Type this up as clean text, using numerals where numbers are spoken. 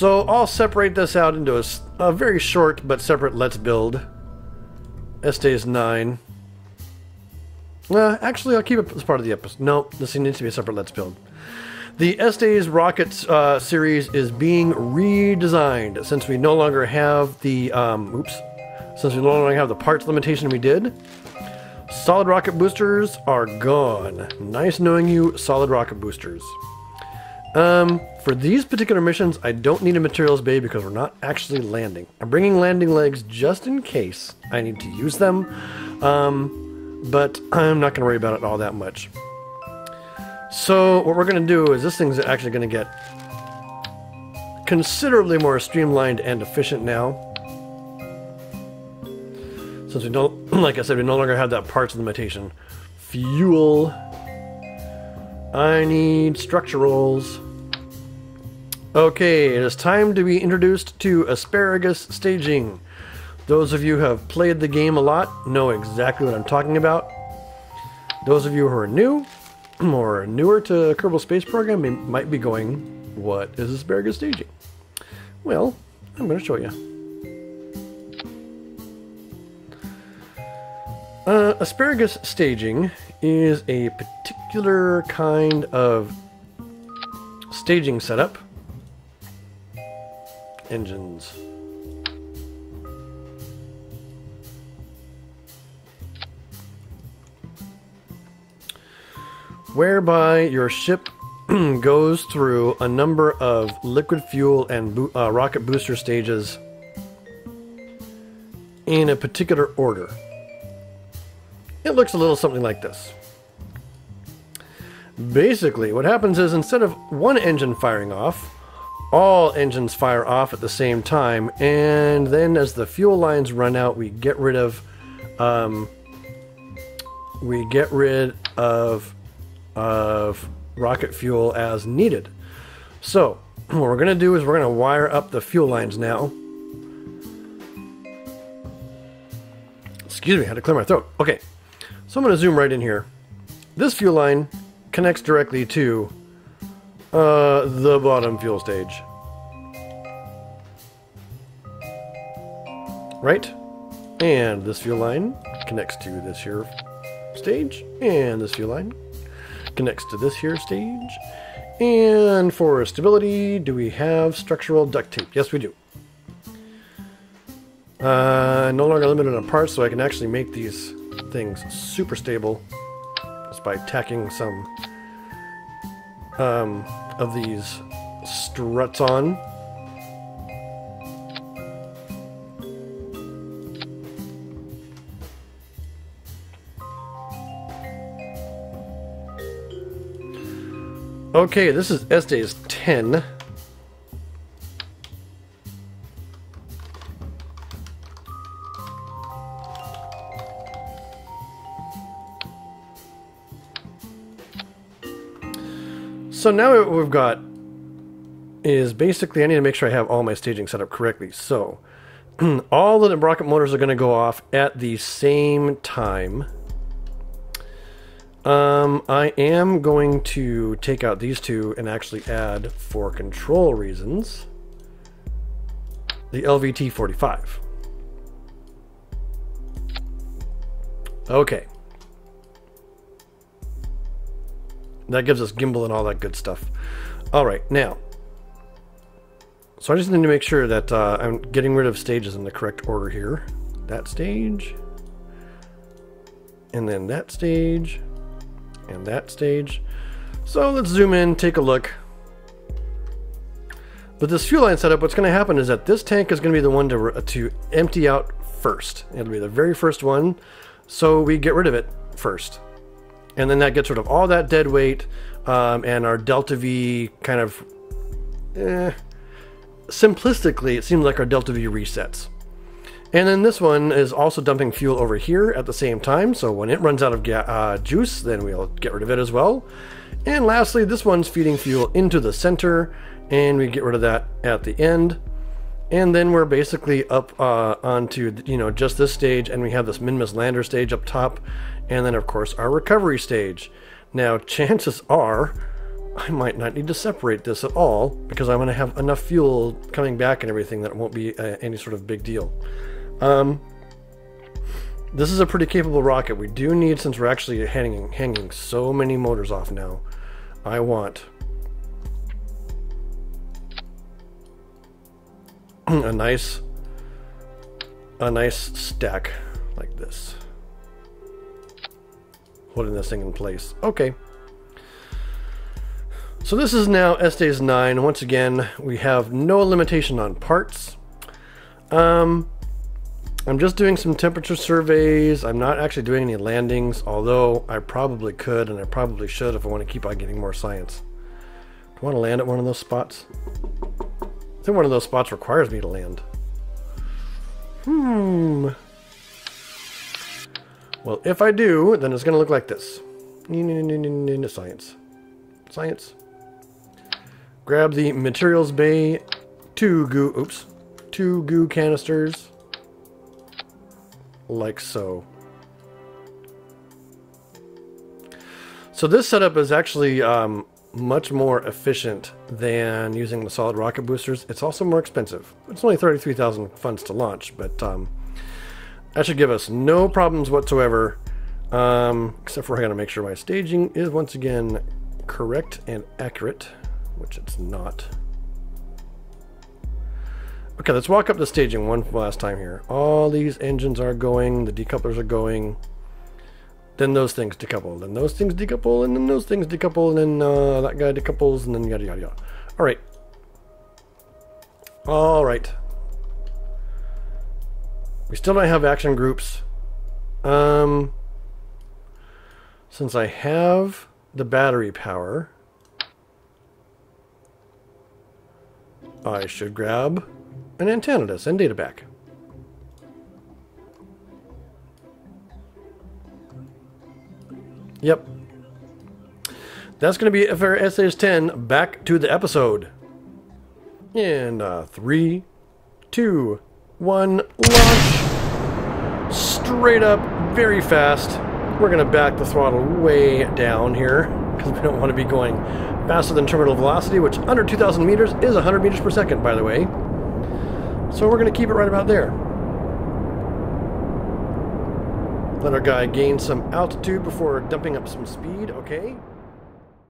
So I'll separate this out into a very short but separate let's build. S-Days 9. Actually, I'll keep it as part of the episode. No, this needs to be a separate let's build. The S-Days rocket series is being redesigned since we no longer have the since we no longer have the parts limitation we did. Solid rocket boosters are gone. Nice knowing you, solid rocket boosters. For these particular missions, I don't need a materials bay because we're not actually landing. I'm bringing landing legs just in case I need to use them, but I'm not going to worry about it all that much. So what we're going to do is this thing's actually going to get considerably more streamlined and efficient now. Since we don't, like I said, we no longer have that parts limitation. Fuel. I need structurals. Okay, it is time to be introduced to asparagus staging. Those of you who have played the game a lot know exactly what I'm talking about. Those of you who are new or newer to Kerbal Space Program might be going, what is asparagus staging? Well, I'm going to show you. Asparagus staging is a particular kind of staging setup. Engines. Whereby your ship goes through a number of liquid fuel and rocket booster stages in a particular order. It looks a little something like this. Basically, what happens is instead of one engine firing off, all engines fire off at the same time, and then as the fuel lines run out, we get rid of rocket fuel as needed. So what we're going to do is we're going to wire up the fuel lines now. Excuse me, I had to clear my throat. Okay, so I'm going to zoom right in here. This fuel line connects directly to the bottom fuel stage. Right? And this fuel line connects to this here stage, and this fuel line connects to this here stage. And for stability, do we have structural duct tape? Yes, we do. No longer limited on parts, so I can actually make these things super stable just by tacking some of these struts on. Okay, this is S-Days 10. So now what we've got is basically I need to make sure I have all my staging set up correctly. So all the rocket motors are going to go off at the same time. I am going to take out these two and actually add, for control reasons, the LVT-45. Okay. That gives us gimbal and all that good stuff. Alright, now. So I just need to make sure that I'm getting rid of stages in the correct order here. That stage. And then that stage. And that stage. So let's zoom in, take a look. With this fuel line setup, what's going to happen is that this tank is going to be the one to empty out first. It'll be the very first one. So we get rid of it first. And then that gets rid of all that dead weight, and our delta V kind of, simplistically, it seems like our delta V resets. And then this one is also dumping fuel over here at the same time, so when it runs out of juice, then we'll get rid of it as well. And lastly, this one's feeding fuel into the center, and we get rid of that at the end. And then we're basically up onto, just this stage, and we have this Minimus lander stage up top, and then of course our recovery stage. Now chances are I might not need to separate this at all because I'm going to have enough fuel coming back and everything that it won't be any sort of big deal. This is a pretty capable rocket. We do need, since we're actually hanging so many motors off now, I want a nice stack like this, holding this thing in place. Okay. So this is now S-Days 9. Once again, we have no limitation on parts. I'm just doing some temperature surveys. I'm not actually doing any landings, although I probably could and I probably should if I want to keep on getting more science. Do I want to land at one of those spots? I think one of those spots requires me to land. Well, if I do, then it's going to look like this. Science. Science. Grab the materials bay, two goo canisters, like so. So this setup is actually much more efficient than using the solid rocket boosters. It's also more expensive. It's only 33,000 funds to launch, but that should give us no problems whatsoever, except for I gotta make sure my staging is once again correct and accurate, which it's not. Okay, let's walk up the staging one last time here. All these engines are going, the decouplers are going, then those things decouple, then those things decouple, and then those things decouple, and then that guy decouples, and then yada yada yada. Alright. Alright. We still don't have action groups. Since I have the battery power, I should grab an antenna to send data back. Yep. That's going to be it for S-Days 10. Back to the episode. In 3, 2, 1, launch. Straight up, very fast. We're going to back the throttle way down here because we don't want to be going faster than terminal velocity, which under 2,000 meters is 100 meters per second, by the way. So we're going to keep it right about there. Let our guy gain some altitude before dumping up some speed, okay?